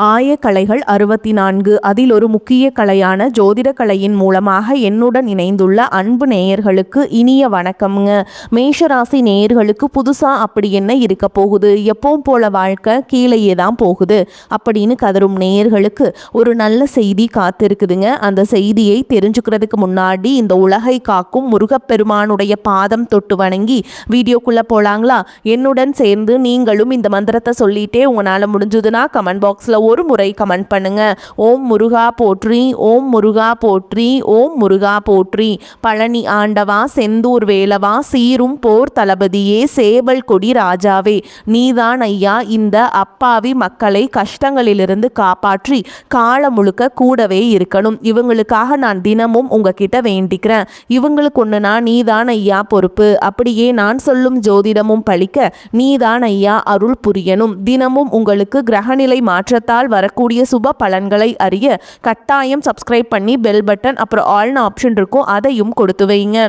ஆயக்கலைகள் 64. அதில் ஒரு முக்கிய கலையான ஜோதிட கலையின் மூலமாக என்னுடன் இணைந்துள்ள அன்பு நேயர்களுக்கு இனிய வணக்கம்ங்க. மேஷராசி நேயர்களுக்கு புதுசா அப்படி என்ன இருக்க போகுது, எப்பவும் போல வாழ்க்கை கீழேயே தான் போகுது அப்படின்னு கதரும் நேயர்களுக்கு ஒரு நல்ல செய்தி காத்திருக்குதுங்க. அந்த செய்தியை தெரிஞ்சுக்கிறதுக்கு முன்னாடி இந்த உலகை காக்கும் முருகப்பெருமானுடைய பாதம் தொட்டு வணங்கி வீடியோக்குள்ள போலாங்களா? என்னுடன் சேர்ந்து நீங்களும் இந்த மந்திரத்தை சொல்லிட்டே உங்களால் முடிஞ்சதுன்னா கமெண்ட் பாக்ஸில் ஒரு முறை கமெண்ட் பண்ணுங்க. ஓம் முருகா போற்றி, ஓம் முருகா போற்றி, ஓம் முருகா போற்றி. பழனி ஆண்டவா, செந்தூர் வேலவா, சீரும் போர் தளபதியே, சேவல் கொடி ராஜாவே, நீதான் ஐயா இந்த அப்பாவி மக்களை கஷ்டங்களிலிருந்து காப்பாற்றி காலம் முழுக்க கூடவே இருக்கணும். இவங்களுக்காக நான் தினமும் உங்ககிட்ட வேண்டிக்கிறேன். இவங்களுக்கு ஒன்றுனா நீதான் ஐயா பொறுப்பு. அப்படியே நான் சொல்லும் ஜோதிடமும் பழிக்க நீதான் ஐயா அருள் புரியணும். தினமும் உங்களுக்கு கிரகநிலை மாற்றத்தால் வரக்கூடிய சுப பலன்களை அறிய கட்டாயம் சப்ஸ்கிரைப் பண்ணி பெல் பட்டன் அப்புறம் ஆல்னு ஆப்ஷன் இருக்கும், அதையும் கொடுத்து வைங்க.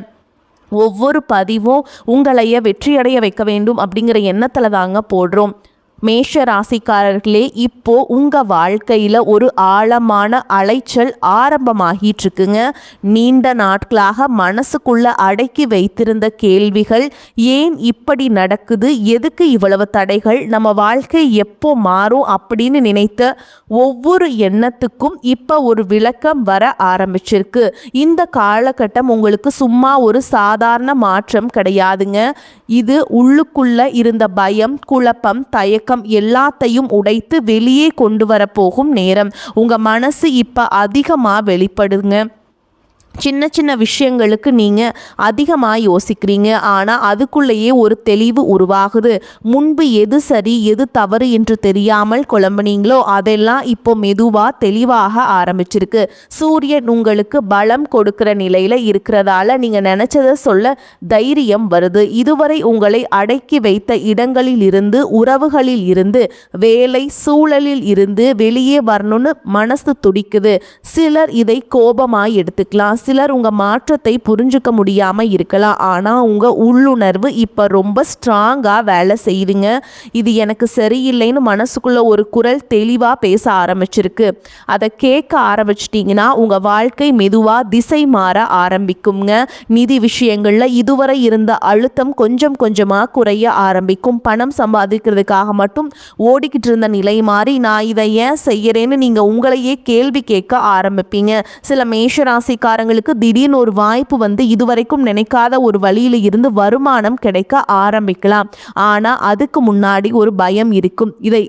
ஒவ்வொரு பதிவும் உங்களைய வெற்றியடைய வைக்க வேண்டும் அப்படிங்கிற எண்ணத்தில் தாங்க போடுறோம். மேஷ ராசிக்காரர்களே, இப்போ உங்கள் வாழ்க்கையில் ஒரு ஆழமான அலைச்சல் ஆரம்பமாகிட்டு இருக்குங்க. நீண்ட நாட்களாக மனசுக்குள்ள அடக்கி வைத்திருந்த கேள்விகள், ஏன் இப்படி நடக்குது, எதுக்கு இவ்வளவு தடைகள், நம்ம வாழ்க்கை எப்போ மாறும் அப்படின்னு நினைத்த ஒவ்வொரு எண்ணத்துக்கும் இப்போ ஒரு விளக்கம் வர ஆரம்பிச்சிருக்கு. இந்த காலகட்டம் உங்களுக்கு சும்மா ஒரு சாதாரண மாற்றம் கிடையாதுங்க. இது உள்ளுக்குள்ள இருந்த பயம், குழப்பம், தயக்கம் எல்லாத்தையும் உடைத்து வெளியே கொண்டு வர போகும் நேரம். உங்க மனசு இப்ப அதிகமா வெளிப்படுங்க. சின்ன சின்ன விஷயங்களுக்கு நீங்கள் அதிகமாக யோசிக்கிறீங்க, ஆனால் அதுக்குள்ளேயே ஒரு தெளிவு உருவாகுது. முன்பு எது சரி எது தவறு என்று தெரியாமல் குழம்புனீங்களோ அதெல்லாம் இப்போ மெதுவாக தெளிவாக ஆரம்பிச்சிருக்கு. சூரியன் உங்களுக்கு பலம் கொடுக்கிற நிலையில் இருக்கிறதால நீங்கள் நினச்சதை சொல்ல தைரியம் வருது. இதுவரை உங்களை அடக்கி வைத்த இடங்களில் இருந்து, உறவுகளில் இருந்து, வேலை சூழலில் இருந்து வெளியே வரணும்னு மனசு துடிக்குது. சிலர் இதை கோபமாக எடுத்துக்கலாம், சிலர் உங்கள் மாற்றத்தை புரிஞ்சுக்க முடியாமல் இருக்கலாம். ஆனால் உங்கள் உள்ளுணர்வு இப்போ ரொம்ப ஸ்ட்ராங்காக வேலை செய்யுதுங்க. இது எனக்கு சரியில்லைன்னு மனசுக்குள்ள ஒரு குரல் தெளிவாக பேச ஆரம்பிச்சிருக்கு. அதை கேட்க ஆரம்பிச்சிட்டிங்கன்னா உங்கள் வாழ்க்கை மெதுவாக திசை மாற ஆரம்பிக்குங்க. நிதி விஷயங்களில் இதுவரை இருந்த அழுத்தம் கொஞ்சம் கொஞ்சமாக குறைய ஆரம்பிக்கும். பணம் சம்பாதிக்கிறதுக்காக மட்டும் ஓடிக்கிட்டு இருந்த நிலை மாறி நான் இதை ஏன் செய்யறேன்னு நீங்கள் உங்களையே கேள்வி கேட்க ஆரம்பிப்பீங்க. சில மேஷராசிக்காரங்க திடீர்னு ஒரு வாய்ப்பு வந்து இதுவரைக்கும் நினைக்காத ஒரு வழியில இருந்து வருமானம் கிடைக்க ஆரம்பிக்கலாம். ஆனா அதுக்கு முன்னாடி ஒரு பயம் இருக்கும். இதை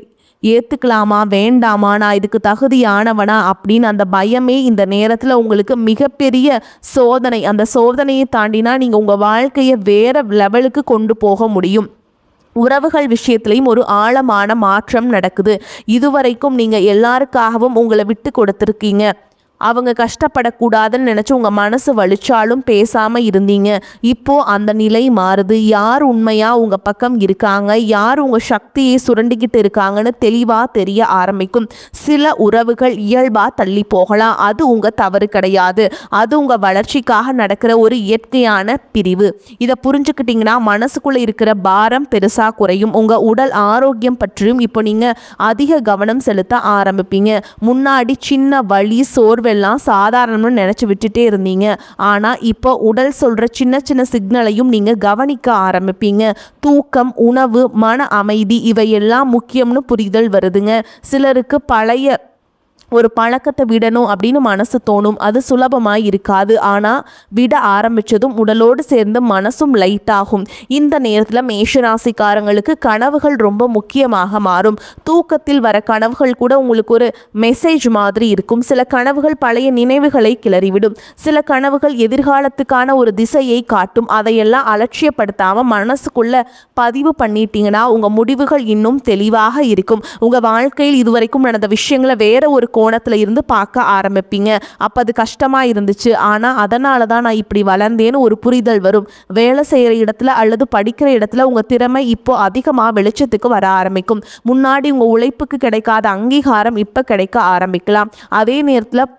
ஏத்துக்கலாமா வேண்டாமா, நான் இதுக்கு தகுதியானவனா அப்படின்னு அந்த பயமே இந்த நேரத்தில் உங்களுக்கு மிகப்பெரிய சோதனை. அந்த சோதனையை தாண்டினா நீங்கள் உங்கள் வாழ்க்கையை வேற லெவலுக்கு கொண்டு போக முடியும். உறவுகள் விஷயத்திலையும் ஒரு ஆழமான மாற்றம் நடக்குது. இதுவரைக்கும் நீங்கள் எல்லாருக்காகவும் உங்களை விட்டு கொடுத்துருக்கீங்க. அவங்க கஷ்டப்படக்கூடாதுன்னு நினச்சி உங்கள் மனசு வலிச்சாலும் பேசாமல் இருந்தீங்க. இப்போது அந்த நிலை மாறுது. யார் உண்மையாக உங்கள் பக்கம் இருக்காங்க, யார் உங்கள் சக்தியை சுரண்டிக்கிட்டு இருக்காங்கன்னு தெளிவாக தெரிய ஆரம்பிக்கும். சில உறவுகள் இயல்பாக தள்ளி போகலாம், அது உங்கள் தவறு கிடையாது. அது உங்கள் வளர்ச்சிக்காக நடக்கிற ஒரு இயற்கையான பிரிவு. இதை புரிஞ்சுக்கிட்டிங்கன்னா மனசுக்குள்ளே இருக்கிற பாரம் பெருசாக குறையும். உங்கள் உடல் ஆரோக்கியம் பற்றியும் இப்போ நீங்கள் அதிக கவனம் செலுத்த ஆரம்பிப்பீங்க. முன்னாடி சின்ன வலி சோர்வு எல்லாம் சாதாரணம்னு நினைச்சு விட்டுட்டே இருந்தீங்க. ஆனா இப்போ உடல் சொல்ற சின்ன சின்ன சிக்னலையும் நீங்க கவனிக்க ஆரம்பிப்பீங்க. தூக்கம், உணவு, மன அமைதி இவையெல்லாம் முக்கியம்னு புரிதல் வருதுங்க. சிலருக்கு பழைய ஒரு பழக்கத்தை விடணும் அப்படின்னு மனசு தோணும். அது சுலபமாக இருக்காது. ஆனால் விட ஆரம்பித்ததும் உடலோடு சேர்ந்து மனசும் லைட் ஆகும். இந்த நேரத்தில் மேஷராசிக்காரங்களுக்கு கனவுகள் ரொம்ப முக்கியமாக மாறும். தூக்கத்தில் வர கனவுகள் கூட உங்களுக்கு ஒரு மெசேஜ் மாதிரி இருக்கும். சில கனவுகள் பழைய நினைவுகளை கிளறிவிடும். சில கனவுகள் எதிர்காலத்துக்கான ஒரு திசையை காட்டும். அதையெல்லாம் அலட்சியப்படுத்தாமல் மனசுக்குள்ள பதிவு பண்ணிட்டீங்கன்னா உங்கள் முடிவுகள் இன்னும் தெளிவாக இருக்கும். உங்கள் வாழ்க்கையில் இதுவரைக்கும் நடந்த விஷயங்களை வேற ஒரு கோணத்தில் இருந்து பார்க்க ஆரம்பிப்பீங்க. அப்போ அது கஷ்டமாக இருந்துச்சு, ஆனால் அதனால தான் நான் இப்படி வளர்ந்தேன்னு ஒரு புரிதல் வரும். வேலை செய்கிற இடத்துல அல்லது படிக்கிற இடத்துல உங்கள் திறமை இப்போ அதிகமாக வெளிச்சத்துக்கு வர ஆரம்பிக்கும். முன்னாடி உங்கள் உழைப்புக்கு கிடைக்காத அங்கீகாரம் இப்போ கிடைக்க ஆரம்பிக்கலாம். அதே நேரத்தில்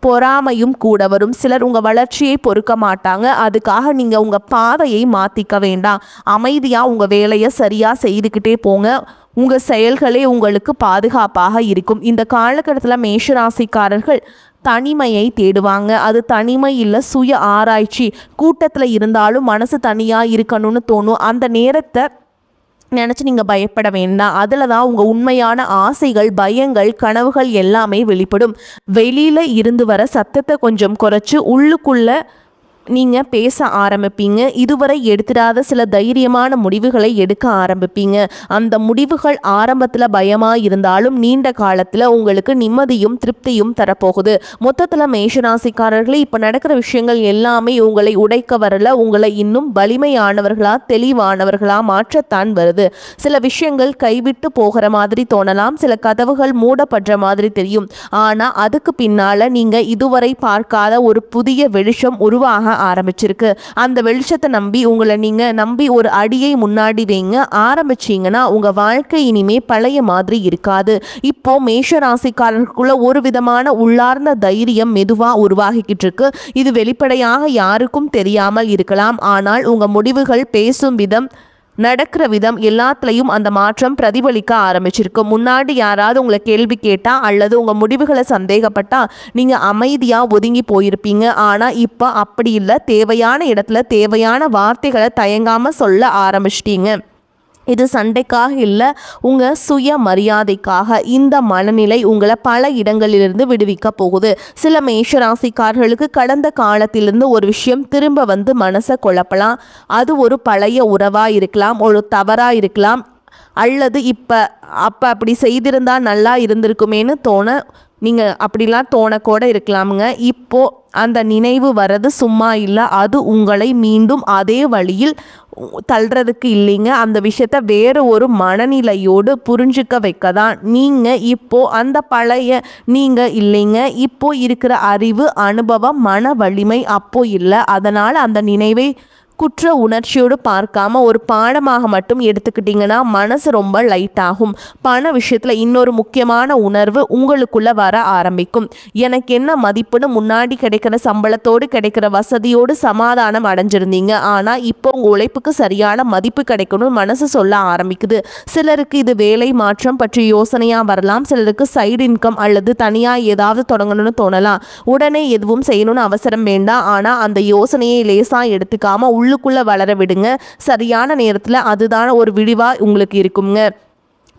பொறாமையும் கூட வரும். சிலர் உங்கள் வளர்ச்சியை பொறுக்க மாட்டாங்க. அதுக்காக நீங்கள் உங்கள் பாதையை மாற்றிக்க வேண்டாம். அமைதியாக உங்கள் வேலையை சரியாக செய்துக்கிட்டே போங்க. உங்கள் செயல்களே உங்களுக்கு பாதுகாப்பாக இருக்கும். இந்த காலகட்டத்தில் மேஷராசிக்காரர்கள் தனிமையை தேடுவாங்க. அது தனிமை இல்லை, சுய ஆராய்ச்சி. கூட்டத்தில் இருந்தாலும் மனசு தனியாக இருக்கணும்னு தோணும். அந்த நேரத்தை நினச்சி நீங்கள் பயப்பட வேண்டாம். அதில் தான் உங்கள் உண்மையான ஆசைகள், பயங்கள், கனவுகள் எல்லாமே வெளிப்படும். வெளியில் இருந்து வர சத்தத்தை கொஞ்சம் குறைச்சி உள்ளுக்குள்ளே நீங்கள் பேச ஆரம்பிப்பீங்க. இதுவரை எடுத்துடாத சில தைரியமான முடிவுகளை எடுக்க ஆரம்பிப்பீங்க. அந்த முடிவுகள் ஆரம்பத்தில் பயமாக இருந்தாலும் நீண்ட காலத்தில் உங்களுக்கு நிம்மதியும் திருப்தியும் தரப்போகுது. மொத்தத்தில் மேஷராசிக்காரர்களே, இப்போ நடக்கிற விஷயங்கள் எல்லாமே உங்களை உடைக்க வரல, உங்களை இன்னும் வலிமையானவர்களா தெளிவானவர்களா மாற்றத்தான் வருது. சில விஷயங்கள் கைவிட்டு போகிற மாதிரி தோணலாம், சில கதவுகள் மூடப்படுற மாதிரி தெரியும். ஆனால் அதுக்கு பின்னால் நீங்கள் இதுவரை பார்க்காத ஒரு புதிய வெளிச்சம் உருவாக ஆரம்பிச்சிருக்கு. அந்த வெளிச்சத்தை நம்பி உங்களை நீங்கள் நம்பி ஒரு அடியை முன்னாடி வைங்க. ஆரம்பிச்சிங்கன்னா உங்கள் வாழ்க்கை இனிமே பழைய மாதிரி இருக்காது. இப்போ மேஷ ராசிக்காரர்களுக்குள்ள ஒரு விதமான உள்ளார்ந்த தைரியம் மெதுவாக உருவாகிக்கிட்டு இருக்கு. இது வெளிப்படையாக யாருக்கும் தெரியாமல் இருக்கலாம். ஆனால் உங்கள் முடிவுகள், பேசும் விதம், நடக்கிற விதம் எல்லாத்துலேயும் அந்த மாற்றம் பிரதிபலிக்க ஆரம்பிச்சிருக்கு. முன்னாடி யாராவது உங்களை கேள்வி கேட்டால் அல்லது உங்கள் முடிவுகளை சந்தேகப்பட்டால் நீங்கள் அமைதியாக ஒதுங்கி போயிருப்பீங்க. ஆனால் இப்போ அப்படி இல்லை. தேவையான இடத்துல தேவையான வார்த்தைகளை தயங்காமல் சொல்ல ஆரம்பிச்சிட்டீங்க. இது சண்டைக்காக இல்லை, உங்கள் சுய மரியாதைக்காக. இந்த மனநிலை உங்களை பல இடங்களிலிருந்து விடுவிக்க போகுது. சில மேஷராசிக்காரர்களுக்கு கடந்த காலத்திலிருந்து ஒரு விஷயம் திரும்ப வந்து மனசை குழப்பலாம். அது ஒரு பழைய உறவாக இருக்கலாம், ஒரு தவறாக இருக்கலாம், அல்லது அப்போ அப்படி செய்திருந்தால் நல்லா இருந்திருக்குமேன்னு நீங்கள் அப்படிலாம் தோணக்கூட இருக்கலாமுங்க. இப்போது அந்த நினைவு வர்றது சும்மா இல்லை, அது உங்களை மீண்டும் அதே வழியில் தள்ளுறதுக்கு இல்லைங்க. அந்த விஷயத்த வேறு ஒரு மனநிலையோடு புரிஞ்சுக்க வைக்க தான். நீங்கள் இப்போது அந்த பழைய நீங்கள் இல்லைங்க. இப்போ இருக்கிற அறிவு, அனுபவம், மன வலிமை அப்போ இல்லை. அதனால் அந்த நினைவை குற்ற உணர்ச்சியோடு பார்க்காம ஒரு பாடமாக மட்டும் எடுத்துக்கிட்டிங்கன்னா மனசு ரொம்ப லைட் ஆகும். பண விஷயத்தில் இன்னொரு முக்கியமான உணர்வு உங்களுக்குள்ளே வர ஆரம்பிக்கும். எனக்கு என்ன மதிப்புன்னு முன்னாடி கிடைக்கிற சம்பளத்தோடு கிடைக்கிற வசதியோடு சமாதானம் அடைஞ்சிருந்தீங்க. ஆனால் இப்போ உங்கள் உழைப்புக்கு சரியான மதிப்பு கிடைக்கணும்னு மனசு சொல்ல ஆரம்பிக்குது. சிலருக்கு இது வேலை மாற்றம் பற்றி யோசனையாக வரலாம். சிலருக்கு சைடு இன்கம் அல்லது தனியாக ஏதாவது தொடங்கணும்னு தோணலாம். உடனே எதுவும் செய்யணும்னு அவசரம் வேண்டாம். ஆனால் அந்த யோசனையை லேசாக எடுத்துக்காமல் உள்ளுக்குள்ளே வளர விடுங்க. சரியான நேரத்தில் அதுதான் ஒரு விடிவாக உங்களுக்கு இருக்குங்க.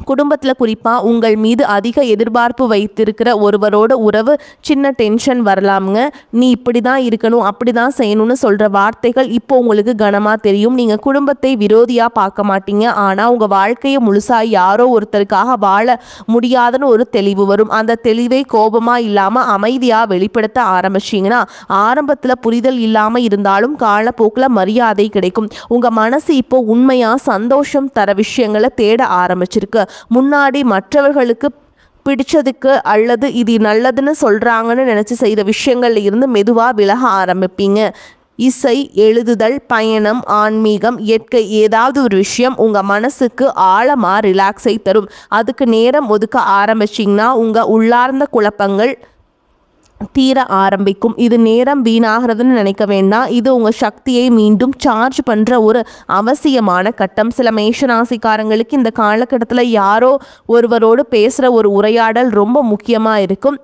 குடும்பத்தில் குறிப்பாக உங்கள் மீது அதிக எதிர்பார்ப்பு வைத்திருக்கிற ஒருவரோட உறவு சின்ன டென்ஷன் வரலாமுங்க. நீ இப்படி தான் இருக்கணும், அப்படி தான் செய்யணும்னு சொல்கிற வார்த்தைகள் இப்போ உங்களுக்கு கனமாக தெரியும். நீங்கள் குடும்பத்தை விரோதியாக பார்க்க மாட்டீங்க. ஆனால் உங்கள் வாழ்க்கையை முழுசாக யாரோ ஒருத்தருக்காக வாழ முடியாதுன்னு ஒரு தெளிவு வரும். அந்த தெளிவை கோபமாக இல்லாமல் அமைதியாக வெளிப்படுத்த ஆரம்பிச்சிங்கன்னா ஆரம்பத்தில் புரிதல் இல்லாமல் இருந்தாலும் காலப்போக்கில் மரியாதை கிடைக்கும். உங்கள் மனசு இப்போ உண்மையாக சந்தோஷம் தர விஷயங்களை தேட ஆரம்பிச்சிருக்கு. முன்னாடி மற்றவர்களுக்கு பிடிச்சதுக்கு அல்லது இது நல்லதுன்னு சொல்கிறாங்கன்னு நினச்சி செய்த விஷயங்கள்ல இருந்து மெதுவாக விலக ஆரம்பிப்பீங்க. இசை, எழுதுதல், பயணம், ஆன்மீகம், இயற்கை, ஏதாவது ஒரு விஷயம் உங்கள் மனசுக்கு ஆழமாக ரிலாக்ஸை தரும். அதுக்கு நேரம் ஒதுக்க ஆரம்பிச்சிங்கன்னா உங்கள் உள்ளார்ந்த குழப்பங்கள் தீர ஆரம்பிக்கும். இது நேரம் வீணாகிறதுன்னு நினைக்க வேண்டாம். இது உங்கள் சக்தியை மீண்டும் சார்ஜ் பண்ணுற ஒரு அவசியமான கட்டம். சில மேஷராசிக்காரங்களுக்கு இந்த காலகட்டத்தில் யாரோ ஒருவரோடு பேசுகிற ஒரு உரையாடல் ரொம்ப முக்கியமாக இருக்கும்.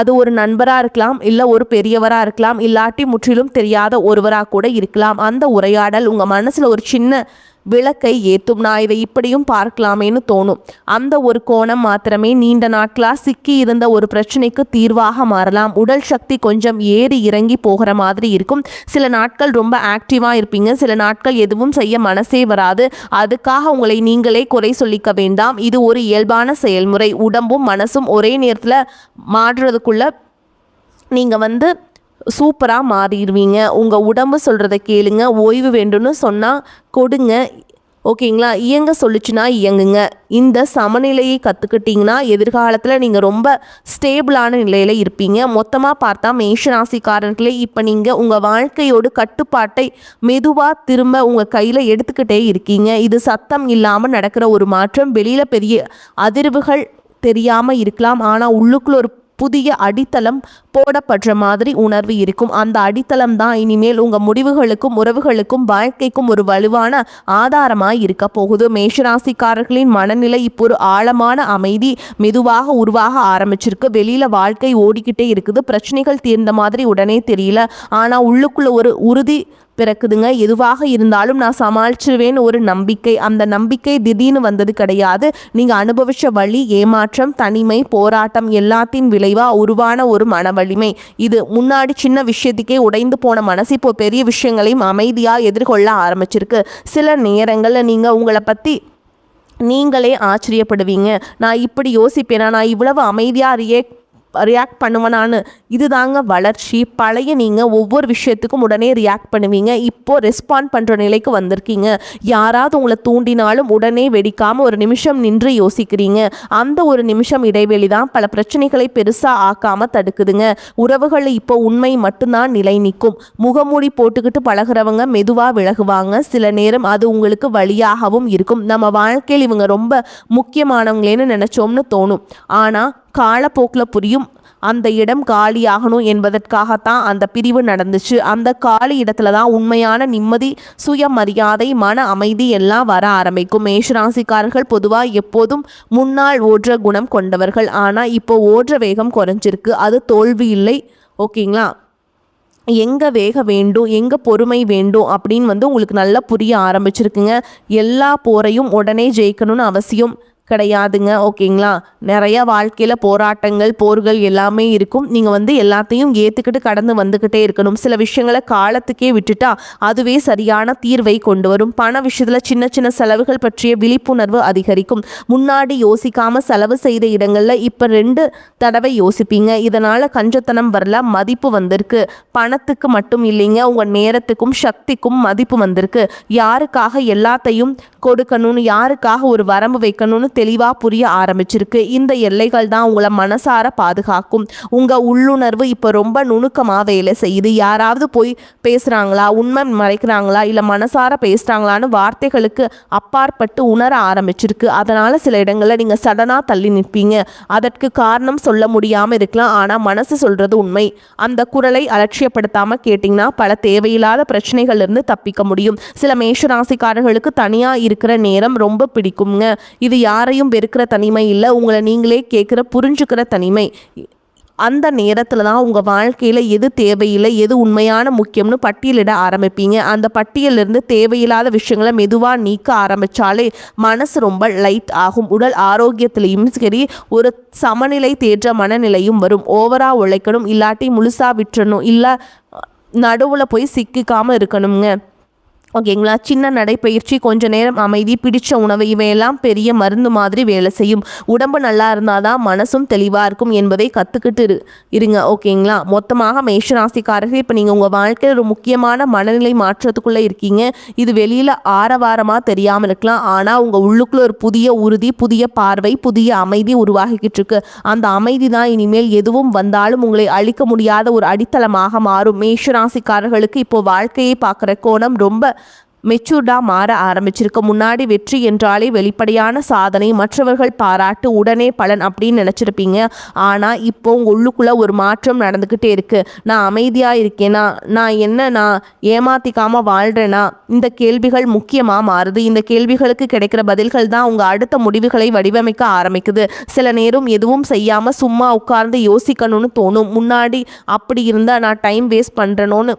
அது ஒரு நண்பராக இருக்கலாம், இல்லை ஒரு பெரியவராக இருக்கலாம், இல்லாட்டி முற்றிலும் தெரியாத ஒருவராக கூட இருக்கலாம். அந்த உரையாடல் உங்கள் மனசில் ஒரு சின்ன விளக்கை ஏற்றும். நான் இதை இப்படியும் பார்க்கலாமேன்னு தோணும். அந்த ஒரு கோணம் மாத்திரமே நீண்ட நாட்களாக சிக்கி இருந்த ஒரு பிரச்சனைக்கு தீர்வாக மாறலாம். உடல் சக்தி கொஞ்சம் ஏறி இறங்கி போகிற மாதிரி இருக்கும். சில நாட்கள் ரொம்ப ஆக்டிவாக இருப்பீங்க, சில நாட்கள் எதுவும் செய்ய மனசே வராது. அதுக்காக உங்களை நீங்களே குறை சொல்லிக்க வேண்டாம். இது ஒரு இயல்பான செயல்முறை. உடம்பும் மனசும் ஒரே நேரத்தில் மாறுறதுக்குள்ள நீங்கள் சூப்பராக மாறிடுவீங்க. உங்கள் உடம்பு சொல்கிறத கேளுங்க. ஓய்வு வேண்டும்னு சொன்னால் கொடுங்க, ஓகேங்களா? இயங்க சொல்லிச்சுன்னா இயங்குங்க. இந்த சமநிலையை கற்றுக்கிட்டிங்கன்னா எதிர்காலத்தில் நீங்கள் ரொம்ப ஸ்டேபிளான நிலையில் இருப்பீங்க. மொத்தமாக பார்த்தா மேஷராசிக்காரர்களே, இப்போ நீங்கள் உங்கள் வாழ்க்கையோடு கட்டுப்பாட்டை மெதுவாக திரும்ப உங்கள் கையில் எடுத்துக்கிட்டே இருக்கீங்க. இது சத்தம் இல்லாமல் நடக்கிற ஒரு மாற்றம். வெளியில் பெரிய அதிர்வுகள் தெரியாமல் இருக்கலாம், ஆனால் உள்ளுக்குள்ள ஒரு புதிய அடித்தளம் போடப்படுற மாதிரி உணர்வு இருக்கும். அந்த அடித்தளம் தான் இனிமேல் உங்கள் முடிவுகளுக்கும் உறவுகளுக்கும் வாழ்க்கைக்கும் ஒரு வலுவான ஆதாரமாக இருக்க போகுது. மேஷராசிக்காரர்களின் மனநிலை இப்போ ஒரு ஆழமான அமைதி மெதுவாக உருவாக ஆரம்பிச்சிருக்கு. வெளியில் வாழ்க்கை ஓடிக்கிட்டே இருக்குது. பிரச்சனைகள் தீர்ந்த மாதிரி உடனே தெரியல, ஆனால் உள்ளுக்குள்ள ஒரு உறுதி பிறக்குதுங்க. எதுவாக இருந்தாலும் நான் சமாளிச்சிருவேன்னு ஒரு நம்பிக்கை. அந்த நம்பிக்கை திடீர்னு வந்தது கிடையாது. நீங்கள் அனுபவிச்ச வலி, ஏமாற்றம், தனிமை, போராட்டம் எல்லாத்தின் விளைவாக உருவான ஒரு மன வலிமை இது. முன்னாடி சின்ன விஷயத்துக்கே உடைந்து போன மனசு இப்போ பெரிய விஷயங்களையும் அமைதியாக எதிர்கொள்ள ஆரம்பிச்சிருக்கு. சில நேரங்களில் நீங்கள் உங்களை பற்றி நீங்களே ஆச்சரியப்படுவீங்க. நான் இப்படி யோசிப்பேனா, நான் இவ்வளவு அமைதியாக ரியாக்ட் பண்ணுவேனான்னு. இது தாங்க வளர்ச்சி. பழைய நீங்கள் ஒவ்வொரு விஷயத்துக்கும் உடனே ரியாக்ட் பண்ணுவீங்க. இப்போது ரெஸ்பாண்ட் பண்ணுற நிலைக்கு வந்திருக்கீங்க. யாராவது உங்களை தூண்டினாலும் உடனே வெடிக்காமல் ஒரு நிமிஷம் நின்று யோசிக்கிறீங்க. அந்த ஒரு நிமிஷம் இடைவெளி தான் பல பிரச்சனைகளை பெருசாக ஆக்காமல் தடுக்குதுங்க. உறவுகளில் இப்போ உண்மை மட்டும்தான் நிலை நிற்கும். முகமூடி போட்டுக்கிட்டு பழகிறவங்க மெதுவாக விலகுவாங்க. சில நேரம் அது உங்களுக்கு வழியாகவும் இருக்கும். நம்ம வாழ்க்கையில் இவங்க ரொம்ப முக்கியமானவங்களேன்னு நினச்சோம்னு தோணும். ஆனால் காலப்போக்கில் புரியும், அந்த இடம் காலியாகணும் என்பதற்காகத்தான் அந்த பிரிவு நடந்துச்சு. அந்த காலி இடத்துல தான் உண்மையான நிம்மதி, சுயமரியாதை, மன அமைதி எல்லாம் வர ஆரம்பிக்கும். மேஷராசிக்காரர்கள் பொதுவாக எப்போதும் முன்னால் ஓடுற குணம் கொண்டவர்கள். ஆனால் இப்போ ஓடுற வேகம் குறைஞ்சிருக்கு. அது தோல்வி இல்லை, ஓகேங்களா? எங்கே வேக வேண்டும், எங்கே பொறுமை வேண்டும் அப்படின்னு உங்களுக்கு நல்லா புரிய ஆரம்பிச்சிருக்குங்க. எல்லா போரையும் உடனே ஜெயிக்கணும்னு அவசியம் கிடையாதுங்க, ஓகேங்களா? நிறைய வாழ்க்கையில் போராட்டங்கள், போர்கள் எல்லாமே இருக்கும். நீங்கள் எல்லாத்தையும் ஏற்றுக்கிட்டு கடந்து வந்துக்கிட்டே இருக்கணும். சில விஷயங்களை காலத்துக்கே விட்டுட்டா அதுவே சரியான தீர்வை கொண்டு வரும். பண விஷயத்தில் சின்ன சின்ன செலவுகள் பற்றிய விழிப்புணர்வு அதிகரிக்கும். முன்னாடி யோசிக்காமல் செலவு செய்த இடங்களில் இப்போ 2 தடவை யோசிப்பீங்க. இதனால் கஞ்சத்தனம் வரல, மதிப்பு வந்திருக்கு. பணத்துக்கு மட்டும் இல்லைங்க, உங்கள் நேரத்துக்கும் சக்திக்கும் மதிப்பு வந்திருக்கு. யாருக்காக எல்லாத்தையும் கொடுக்கணும்னு, யாருக்காக ஒரு வரம்பு வைக்கணும்னு தெளிவாக புரிய ஆரம்பிச்சிருக்கு. இந்த எல்லைகள் தான் உங்களை மனசார பாதுகாக்கும். உங்கள் உள்ளுணர்வு இப்போ ரொம்ப நுணுக்கமாக வேலை செய்யுது. யாராவது போய் பேசுகிறாங்களா, உண்மை மறைக்கிறாங்களா, இல்லை மனசார பேசுகிறாங்களான்னு வார்த்தைகளுக்கு அப்பாற்பட்டு உணர ஆரம்பிச்சிருக்கு. அதனால் சில இடங்களில் நீங்கள் சடனாக தள்ளி நிற்பீங்க. அதற்கு காரணம் சொல்ல முடியாமல் இருக்கலாம், ஆனால் மனசு சொல்கிறது உண்மை. அந்த குரலை அலட்சியப்படுத்தாமல் கேட்டிங்கன்னா பல தேவையில்லாத பிரச்சனைகள்லேருந்து தப்பிக்க முடியும். சில மேஷராசிக்காரர்களுக்கு தனியாக இருக்கிற நேரம் ரொம்ப பிடிக்குங்க. இது யாரையும் வெறுக்கிற தனிமை இல்லை, உங்களை நீங்களே கேட்குற புரிஞ்சுக்கிற தனிமை. அந்த நேரத்தில் தான் உங்கள் வாழ்க்கையில் எது தேவையில்லை, எது உண்மையான முக்கியம்னு பட்டியலிட ஆரம்பிப்பீங்க. அந்த பட்டியலிருந்து தேவையில்லாத விஷயங்களை மெதுவாக நீக்க ஆரம்பித்தாலே மனசு ரொம்ப லைட் ஆகும். உடல் ஆரோக்கியத்திலையும் சரி, ஒரு சமநிலை தேற்ற மனநிலையும் வரும். ஓவராக உழைக்கணும், இல்லாட்டி முழுசாக விட்டுறணும், இல்லை நடுவில் போய் சிக்கிக்காமல் இருக்கணுங்க, ஓகேங்களா? சின்ன நடைப்பயிற்சி, கொஞ்ச நேரம் அமைதி, பிடிச்ச உணவு இவையெல்லாம் பெரிய மருந்து மாதிரி வேலை செய்யும். உடம்பு நல்லா இருந்தால் தான் மனசும் தெளிவாக இருக்கும் என்பதை கற்றுக்கிட்டு இருங்க, ஓகேங்களா? மொத்தமாக மேஷராசிக்காரர்கள் இப்போ நீங்கள் உங்கள் வாழ்க்கையில் ஒரு முக்கியமான மனநிலை மாற்றத்துக்குள்ளே இருக்கீங்க. இது வெளியில் ஆரவாரமாக தெரியாமல் இருக்கலாம், ஆனால் உங்கள் உள்ளுக்குள்ளே ஒரு புதிய உறுதி, புதிய பார்வை, புதிய அமைதி உருவாகிக்கிட்டு இருக்கு. அந்த அமைதி தான் இனிமேல் எதுவும் வந்தாலும் உங்களை அழிக்க முடியாத ஒரு அடித்தளமாக மாறும். மேஷராசிக்காரர்களுக்கு இப்போ வாழ்க்கையை பார்க்குற கோணம் ரொம்ப மெச்சூர்டாக மாற ஆரம்பிச்சிருக்க. முன்னாடி வெற்றி என்றாலே வெளிப்படையான சாதனை, மற்றவர்கள் பாராட்டு, உடனே பலன் அப்படின்னு நினச்சிருப்பீங்க. ஆனால் இப்போ உங்கள் உள்ளுக்குள்ளே ஒரு மாற்றம் நடந்துக்கிட்டே இருக்குது. நான் அமைதியாக இருக்கேனா, நான் ஏமாற்றிக்காமல் வாழ்கிறேனா, இந்த கேள்விகள் முக்கியமாக மாறுது. இந்த கேள்விகளுக்கு கிடைக்கிற பதில்கள் தான் உங்கள் அடுத்த முடிவுகளை வடிவமைக்க ஆரம்பிக்குது. சில நேரம் எதுவும் செய்யாமல் சும்மா உட்கார்ந்து யோசிக்கணும்னு தோணும். முன்னாடி அப்படி இருந்தால் நான் டைம் வேஸ்ட் பண்ணுறேனோன்னு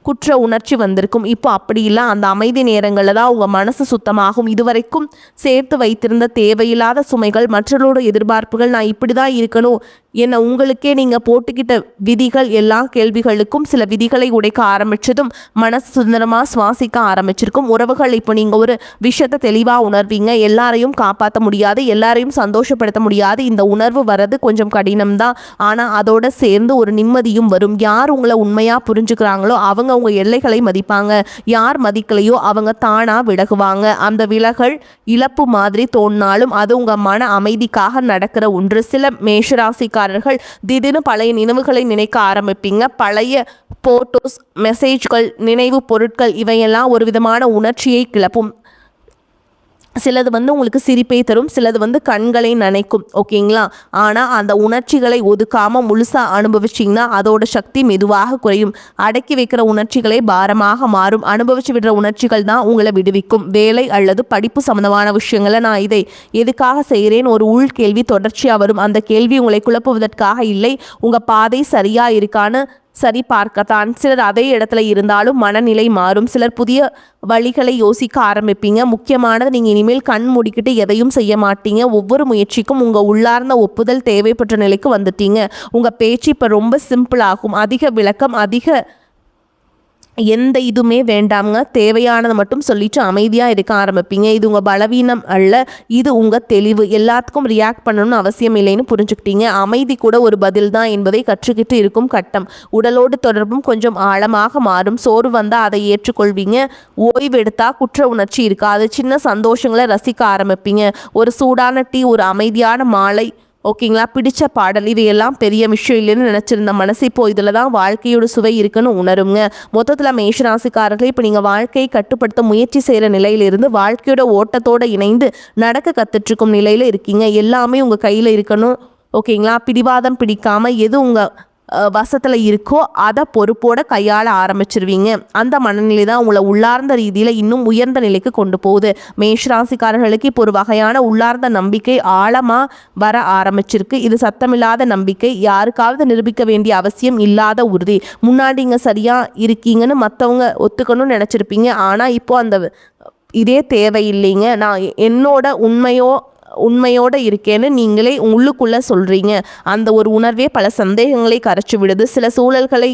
குற்ற உணர்ச்சி வந்திருக்கும். இப்போ அப்படி இல்லை, அந்த அமைதி நேரங்களில் தான் உங்கள் மனசு சுத்தமாகும். இதுவரைக்கும் சேர்த்து வைத்திருந்த தேவையில்லாத சுமைகள், மற்றவர்களோட எதிர்பார்ப்புகள், நான் இப்படி தான் இருக்கணும் என்ன உங்களுக்கே நீங்கள் போட்டுக்கிட்ட விதிகள், எல்லா கேள்விகளுக்கும் சில விதிகளை உடைக்க ஆரம்பித்ததும் மனசு சுதந்திரமாக சுவாசிக்க ஆரம்பிச்சிருக்கும். உறவுகள் இப்போ நீங்கள் ஒரு விஷயத்தை தெளிவாக உணர்வீங்க. எல்லாரையும் காப்பாற்ற முடியாது, எல்லாரையும் சந்தோஷப்படுத்த முடியாது. இந்த உணர்வு வர்றது கொஞ்சம் கடினம்தான், ஆனால் அதோட சேர்ந்து ஒரு நிம்மதியும் வரும். யார் உங்களை உண்மையாக புரிஞ்சுக்கிறாங்களோ அவங்க உங்கள் எல்லைகளை மதிப்பாங்க. யார் மதிக்கலையோ அவங்க தானாக விலகுவாங்க. அந்த விலகல் இழப்பு மாதிரி தோணினாலும் அது உங்கள் மன அமைதிக்காக நடக்கிற ஒன்று. சில மேஷராசிக்காரர்கள் திடீர்னு பழைய நினைவுகளை நினைக்க ஆரம்பிப்பீங்க. பழைய போட்டோஸ், மெசேஜ்கள், நினைவு பொருட்கள் இவையெல்லாம் ஒரு விதமான உணர்ச்சியை கிளப்பும். சிலது வந்து உங்களுக்கு சிரிப்பை தரும், சிலது வந்து கண்களை நனைக்கும். ஓகேங்களா? ஆனால் அந்த உணர்ச்சிகளை ஒதுக்காமல் முழுசாக அனுபவிச்சிங்கன்னா அதோட சக்தி மெதுவாக குறையும். அடக்கி வைக்கிற உணர்ச்சிகளே பாரமாக மாறும். அனுபவிச்சு விடுற உணர்ச்சிகள் தான் உங்களை விடுவிக்கும். வேலை அல்லது படிப்பு சம்மந்தமான விஷயங்களை நான் இதை எதுக்காக செய்கிறேன் ஒரு உள்கேள்வி தொடர்ச்சியாக வரும். அந்த கேள்வி உங்களை குழப்புவதற்காக இல்லை, உங்கள் பாதை சரியாக இருக்கான்னு சரி பார்க்கத்தான். சிலர் அதே இடத்துல இருந்தாலும் மனநிலை மாறும். சிலர் புதிய வழிகளை யோசிக்க ஆரம்பிப்பீங்க. முக்கியமானது, நீங்கள் இனிமேல் கண் மூடிக்கிட்டு எதையும் செய்ய மாட்டீங்க. ஒவ்வொரு முயற்சிக்கும் உங்கள் உள்ளார்ந்த ஒப்புதல் தேவைப்பட்ட நிலைக்கு வந்துட்டீங்க. உங்கள் பேச்சு இப்போ ரொம்ப சிம்பிள் ஆகும். அதிக விளக்கம், அதிக எந்த இதுவுமே வேண்டாமுங்க. தேவையானதை மட்டும் சொல்லிட்டு அமைதியாக இருக்க ஆரம்பிப்பீங்க. இது உங்கள் பலவீனம் அல்ல, இது உங்கள் தெளிவு. எல்லாத்துக்கும் ரியாக்ட் பண்ணணும்னு அவசியம் இல்லைன்னு புரிஞ்சுக்கிட்டீங்க. அமைதி கூட ஒரு பதில் தான் என்பதை கற்றுக்கிட்டு இருக்கும் கட்டம். உடலோடு தொடர்பும் கொஞ்சம் ஆழமாக மாறும். சோறு வந்தால் அதை ஏற்றுக்கொள்வீங்க. ஓய்வு எடுத்தால் குற்ற உணர்ச்சி இருக்காது. சின்ன சந்தோஷங்களை ரசிக்க ஆரம்பிப்பீங்க. ஒரு சூடான டீ, ஒரு அமைதியான மாலை, ஓகேங்களா, பிடிச்ச பாடல், இவையெல்லாம் பெரிய விஷயம் இல்லைன்னு நினச்சிருந்த மனசு இப்போ இதில் தான் வாழ்க்கையோட சுவை இருக்குன்னு உணருங்க. மொத்தத்தில் மேஷராசிக்காரர்கள் இப்போ நீங்கள் வாழ்க்கையை கட்டுப்படுத்த முயற்சி செய்கிற நிலையிலிருந்து வாழ்க்கையோட ஓட்டத்தோடு இணைந்து நடக்க கற்றுட்ருக்கும் நிலையில் இருக்கீங்க. எல்லாமே உங்கள் கையில் இருக்கணும். ஓகேங்களா? பிடிவாதம் பிடிக்காமல் எது உங்கள் வசத்தில் இருக்கோ அதை பொறுப்போட கையாள ஆரம்பிச்சிருவீங்க. அந்த மனநிலை தான் உங்களை உள்ளார்ந்த ரீதியில் இன்னும் உயர்ந்த நிலைக்கு கொண்டு போகுது. மேஷராசிக்காரர்களுக்கு இப்போ ஒரு வகையான உள்ளார்ந்த நம்பிக்கை ஆழமாக வர ஆரம்பிச்சிருக்கு. இது சத்தமில்லாத நம்பிக்கை, யாருக்காவது நிரூபிக்க வேண்டிய அவசியம் இல்லாத உறுதி. முன்னாடி இங்கே சரியாக இருக்கீங்கன்னு மற்றவங்க ஒத்துக்கணும்னு நினச்சிருப்பீங்க. ஆனால் இப்போது அந்த இதே தேவையில்லைங்க, நான் என்னோட உண்மையோடு இருக்கேன்னு நீங்களே உள்ளுக்குள்ளே சொல்கிறீங்க. அந்த ஒரு உணர்வே பல சந்தேகங்களை கரைச்சி விடுது, சில சூழல்களை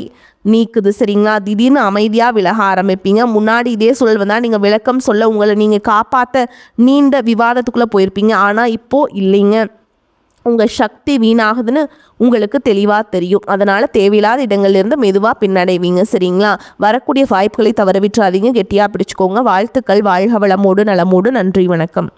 நீக்குது. சரிங்களா? திடீர்னு அமைதியாக விலக ஆரம்பிப்பீங்க. முன்னாடி இதே சூழல் வந்தால் நீங்கள் விளக்கம் சொல்ல, உங்களை நீங்கள் காப்பாற்ற நீண்ட விவாதத்துக்குள்ளே போயிருப்பீங்க. ஆனால் இப்போது இல்லைங்க, உங்கள் சக்தி வீணாகுதுன்னு உங்களுக்கு தெளிவாக தெரியும். அதனால் தேவையில்லாத இடங்கள்லேருந்து மெதுவாக பின்னடைவீங்க. சரிங்களா? வரக்கூடிய வாய்ப்புகளை தவற விட்டுறாதீங்க. கெட்டியாக பிடிச்சிக்கோங்க. வாழ்த்துக்கள். வாழ்க வளமோடு நலமோடு. நன்றி, வணக்கம்.